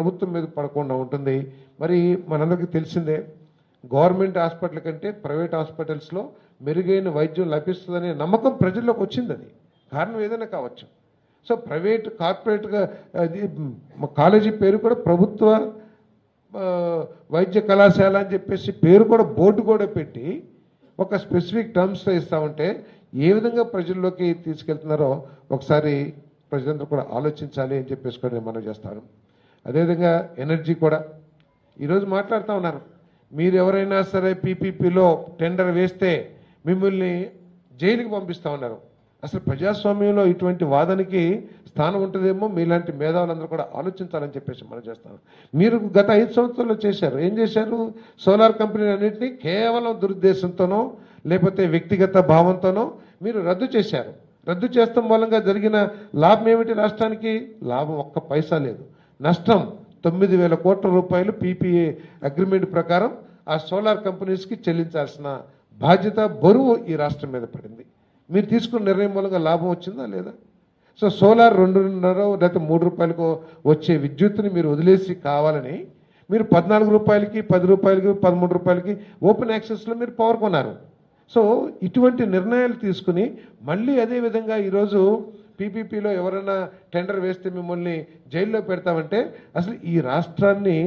ప్రభుత్వం మీద పడకుండా ఉంటుంది. మరి మనందరికీ తెలిసిందే, గవర్నమెంట్ హాస్పిటల్ కంటే ప్రైవేట్ హాస్పిటల్స్లో మెరుగైన వైద్యం లభిస్తుందనే నమ్మకం ప్రజల్లోకి వచ్చింది. అది కారణం ఏదైనా కావచ్చు. సో ప్రైవేట్ కార్పొరేట్గా అది కాలేజీ పేరు కూడా ప్రభుత్వ వైద్య కళాశాల అని చెప్పేసి పేరు కూడా బోర్డు కూడా పెట్టి ఒక స్పెసిఫిక్ టర్మ్స్తో ఇస్తామంటే ఏ విధంగా ప్రజల్లోకి తీసుకెళ్తున్నారో ఒకసారి ప్రజలందరూ కూడా ఆలోచించాలి అని చెప్పేసి కూడా నేను మనం చేస్తాను. అదేవిధంగా ఎనర్జీ కూడా ఈరోజు మాట్లాడుతూ ఉన్నారు, మీరు ఎవరైనా సరే పీపీపీలో టెండర్ వేస్తే మిమ్మల్ని జైలుకి పంపిస్తూ ఉన్నారు. అసలు ప్రజాస్వామ్యంలో ఇటువంటి వాదనకి స్థానం ఉంటుందేమో, మీలాంటి మేధావులందరూ కూడా ఆలోచించాలని చెప్పేసి మనం చేస్తాం. మీరు గత 5 సంవత్సరాల్లో చేశారు, ఏం చేశారు? సోలార్ కంపెనీలు అన్నింటినీ కేవలం దురుద్దేశంతోనో లేకపోతే వ్యక్తిగత భావంతోనో మీరు రద్దు చేశారు. రద్దు చేస్తాం మూలంగా జరిగిన లాభం ఏమిటి? రాష్ట్రానికి లాభం ఒక్క పైసా లేదు, నష్టం 9,000 కోట్ల రూపాయలు పీపీఏ అగ్రిమెంట్ ప్రకారం ఆ సోలార్ కంపెనీస్కి చెల్లించాల్సిన బాధ్యత, బరువు ఈ రాష్ట్రం మీద పడింది. మీరు తీసుకున్న నిర్ణయం మూలంగా లాభం వచ్చిందా లేదా? సో సోలార్ 2.5 లేకపోతే 3 రూపాయలకు వచ్చే విద్యుత్తుని మీరు వదిలేసి కావాలని మీరు 14 రూపాయలకి, 10 రూపాయలకి, 13 రూపాయలకి ఓపెన్ యాక్సెస్లో మీరు పవర్ కొన్నారు. సో ఇటువంటి నిర్ణయాలు తీసుకుని మళ్ళీ అదేవిధంగా ఈరోజు పీపీపీలో ఎవరైనా టెండర్ వేస్తే మిమ్మల్ని జైల్లో పెడతామంటే అసలు ఈ రాష్ట్రాన్ని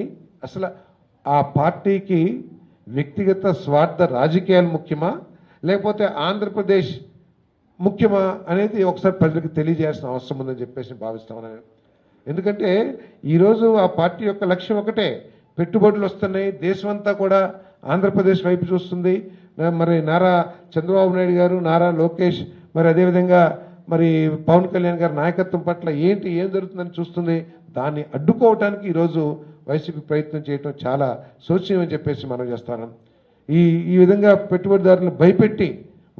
అసలు ఆ పార్టీకి వ్యక్తిగత స్వార్థ రాజకీయాలు ముఖ్యమా లేకపోతే ఆంధ్రప్రదేశ్ ముఖ్యమా అనేది ఒకసారి ప్రజలకు తెలియజేయాల్సిన అవసరం ఉందని చెప్పేసి భావిస్తామని. ఎందుకంటే ఈరోజు ఆ పార్టీ యొక్క లక్ష్యం ఒకటే, పెట్టుబడులు వస్తున్నాయి, దేశమంతా కూడా ఆంధ్రప్రదేశ్ వైపు చూస్తుంది. మరి నారా చంద్రబాబు నాయుడు గారు, నారా లోకేష్, మరి అదేవిధంగా మరి పవన్ కళ్యాణ్ గారి నాయకత్వం పట్ల ఏం జరుగుతుందని చూస్తుంది. దాన్ని అడ్డుకోవటానికి ఈరోజు వైసీపీ ప్రయత్నం చేయడం చాలా శోచనీయమని చెప్పేసి మనం చేస్తాను. ఈ విధంగా పెట్టుబడిదారులను భయపెట్టి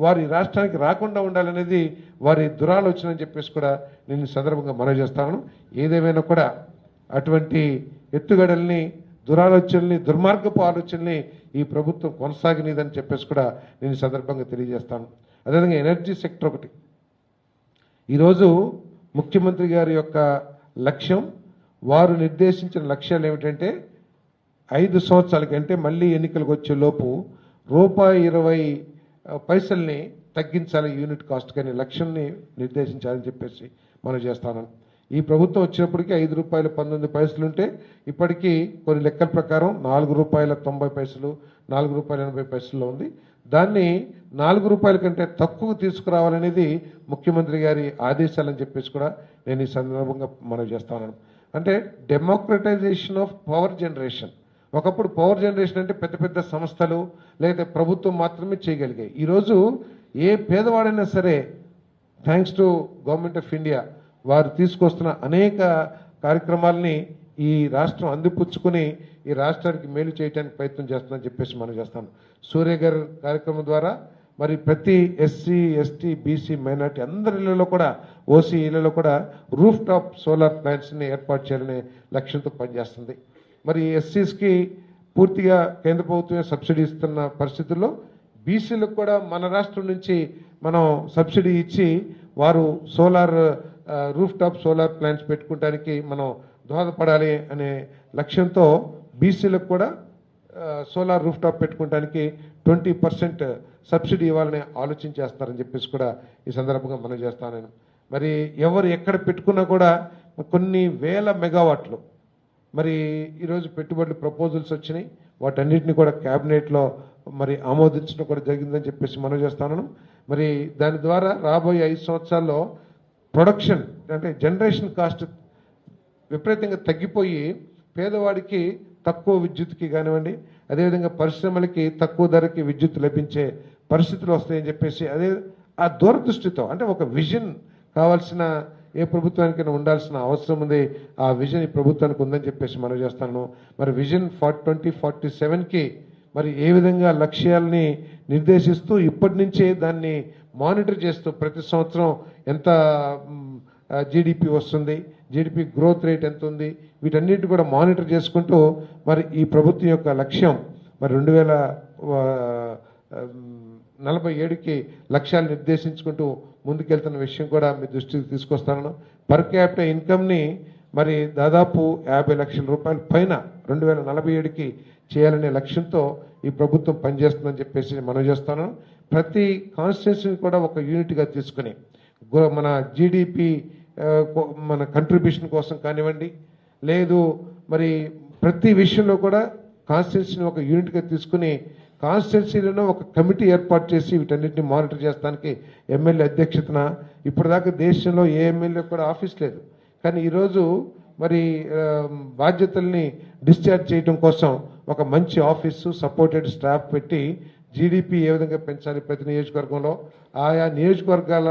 వారి రాష్ట్రానికి రాకుండా ఉండాలనేది వారి దురాలోచన అని చెప్పేసి కూడా నేను సందర్భంగా మనవి చేస్తాను. ఏదేమైనా కూడా అటువంటి ఎత్తుగడల్ని, దురాలోచనల్ని, దుర్మార్గపు ఆలోచనల్ని ఈ ప్రభుత్వం కొనసాగనిదని చెప్పేసి కూడా నేను సందర్భంగా తెలియజేస్తాను. అదేవిధంగా ఎనర్జీ సెక్టర్ ఒకటి, ఈరోజు ముఖ్యమంత్రి గారి యొక్క లక్ష్యం, వారు నిర్దేశించిన లక్ష్యాలు ఏమిటంటే 5 సంవత్సరాలకి అంటే మళ్ళీ ఎన్నికలకు వచ్చే లోపు ₹1.20 తగ్గించాలి యూనిట్ కాస్ట్ కానీ లక్ష్యాన్ని నిర్దేశించాలని చెప్పేసి మనం చేస్తాను. ఈ ప్రభుత్వం వచ్చినప్పటికీ ₹5.19 ఉంటే ఇప్పటికీ కొన్ని లెక్కల ప్రకారం ₹4.90, ₹4.80 ఉంది. దాన్ని ₹4 కంటే తక్కువ తీసుకురావాలనేది ముఖ్యమంత్రి గారి ఆదేశాలని చెప్పేసి కూడా నేను ఈ సందర్భంగా మనం చేస్తాను. అంటే డెమోక్రటైజేషన్ ఆఫ్ పవర్ జనరేషన్. ఒకప్పుడు పవర్ జనరేషన్ అంటే పెద్ద పెద్ద సంస్థలు లేదా ప్రభుత్వం మాత్రమే చేయగలిగాయి. ఈరోజు ఏ పేదవాడైనా సరే thanks to government of India వారు తీసుకొస్తున్న అనేక కార్యక్రమాలని ఈ రాష్ట్రం అందిపుచ్చుకుని ఈ రాష్ట్రానికి మేలు చేయడానికి ప్రయత్నం చేస్తుందని చెప్పేసి మనం చేస్తాం. సూర్యగర్ కార్యక్రమం ద్వారా మరి ప్రతి ఎస్సీ, ఎస్టీ, బీసీ, మైనార్టీ అందరి ఇళ్లలో కూడా, ఓసీ ఇళ్లలో కూడా రూఫ్ టాప్ సోలార్ ప్లాంట్స్ని ఏర్పాటు చేయాలనే లక్ష్యంతో పనిచేస్తుంది. మరి ఎస్సీస్కి పూర్తిగా కేంద్ర ప్రభుత్వమే సబ్సిడీ ఇస్తున్న పరిస్థితుల్లో బీసీలకు కూడా మన రాష్ట్రం నుంచి మనం సబ్సిడీ ఇచ్చి వారు solar roof top solar plants పెట్టుకోవడానికి మనం దోహదపడాలి అనే లక్ష్యంతో బీసీలకు కూడా సోలార్ రూఫ్ టాప్ పెట్టుకోవడానికి 20% సబ్సిడీ ఇవ్వాలని ఆలోచన చేస్తారని చెప్పేసి కూడా ఈ సందర్భంగా మనం చేస్తాను. మరి ఎవరు ఎక్కడ పెట్టుకున్నా కూడా కొన్ని వేల మెగావాట్లు మరి ఈరోజు పెట్టుబడులు ప్రపోజల్స్ వచ్చినాయి. వాటన్నిటిని కూడా క్యాబినెట్లో మరి ఆమోదించడం కూడా జరిగిందని చెప్పేసి మనం చేస్తాను. మరి దాని ద్వారా రాబోయే 5 సంవత్సరాల్లో ప్రొడక్షన్ అంటే జనరేషన్ కాస్ట్ విపరీతంగా తగ్గిపోయి పేదవాడికి తక్కువ విద్యుత్కి కానివ్వండి, అదేవిధంగా పరిశ్రమలకి తక్కువ ధరకి విద్యుత్ లభించే పరిస్థితులు వస్తాయని చెప్పేసి అదే ఆ దూరదృష్టితో అంటే ఒక విజన్ కావాల్సిన ఏ ప్రభుత్వానికైనా ఉండాల్సిన అవసరం ఉంది. ఆ విజన్ ఈ ప్రభుత్వానికి ఉందని చెప్పేసి మనం చేస్తాను. మరి విజన్ 2047కి మరి ఏ విధంగా లక్ష్యాలని నిర్దేశిస్తూ ఇప్పటి నుంచే దాన్ని మానిటర్ చేస్తూ ప్రతి సంవత్సరం ఎంత జీడిపి వస్తుంది, జీడిపి గ్రోత్ రేట్ ఎంత ఉంది, వీటన్నిటిని కూడా మానిటర్ చేసుకుంటూ మరి ఈ ప్రభుత్వం యొక్క లక్ష్యం మరి 2047కి లక్ష్యాలు నిర్దేశించుకుంటూ ముందుకెళ్తున్న విషయం కూడా మీ దృష్టికి తీసుకొస్తాను. పర్ క్యాపిటల్ ఇన్కమ్ని మరి దాదాపు 50 లక్షల రూపాయల పైన 2047కి చేయాలనే లక్ష్యంతో ఈ ప్రభుత్వం పనిచేస్తుందని చెప్పేసి మనం చేస్తాను. ప్రతి కాన్స్టిట్యూన్సీని కూడా ఒక యూనిట్గా తీసుకుని మన జీడిపి మన కంట్రిబ్యూషన్ కోసం కానివ్వండి, లేదు మరి ప్రతి విషయంలో కూడా కాన్స్టిట్యూన్సీని ఒక యూనిట్గా తీసుకుని కాన్స్టిట్యూన్సీలను ఒక కమిటీ ఏర్పాటు చేసి వీటన్నిటిని మానిటర్ చేస్తానికి ఎమ్మెల్యే అధ్యక్షతన ఇప్పటిదాకా దేశంలో ఏ ఎమ్మెల్యే కూడా ఆఫీస్ లేదు. కానీ ఈరోజు మరి బాధ్యతల్ని డిశ్చార్జ్ చేయడం కోసం ఒక మంచి ఆఫీసు, సపోర్టెడ్ స్టాఫ్ పెట్టి జీడిపి ఏ విధంగా పెంచాలి ప్రతి నియోజకవర్గంలో, ఆయా నియోజకవర్గాల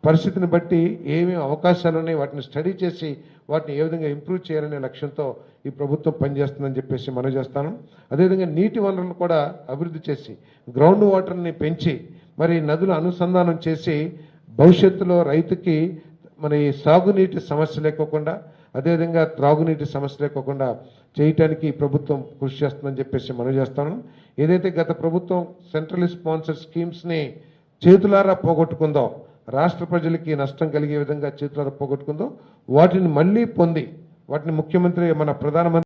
పరిస్థితిని బట్టి ఏమేమి అవకాశాలు ఉన్నాయి వాటిని స్టడీ చేసి వాటిని ఏ విధంగా ఇంప్రూవ్ చేయాలనే లక్ష్యంతో ఈ ప్రభుత్వం పనిచేస్తుందని చెప్పేసి మనం చేస్తాను. అదేవిధంగా నీటి వనరులను కూడా అభివృద్ధి చేసి గ్రౌండ్ వాటర్ని పెంచి మరి నదుల అనుసంధానం చేసి భవిష్యత్తులో రైతుకి మరి సాగునీటి సమస్య లేకోకుండా, అదేవిధంగా త్రాగునీటి సమస్య లేకోకుండా చేయటానికి ఈ ప్రభుత్వం కృషి చేస్తుందని చెప్పేసి మనం చేస్తాను. ఏదైతే గత ప్రభుత్వం సెంట్రల్ స్పాన్సర్ స్కీమ్స్ని చేతులారా పోగొట్టుకుందో, రాష్ట్ర ప్రజలకి నష్టం కలిగే విధంగా చేతులారా పోగొట్టుకుందో, వాటిని మళ్ళీ పొంది వాటిని ముఖ్యమంత్రి మన ప్రధానమంత్రి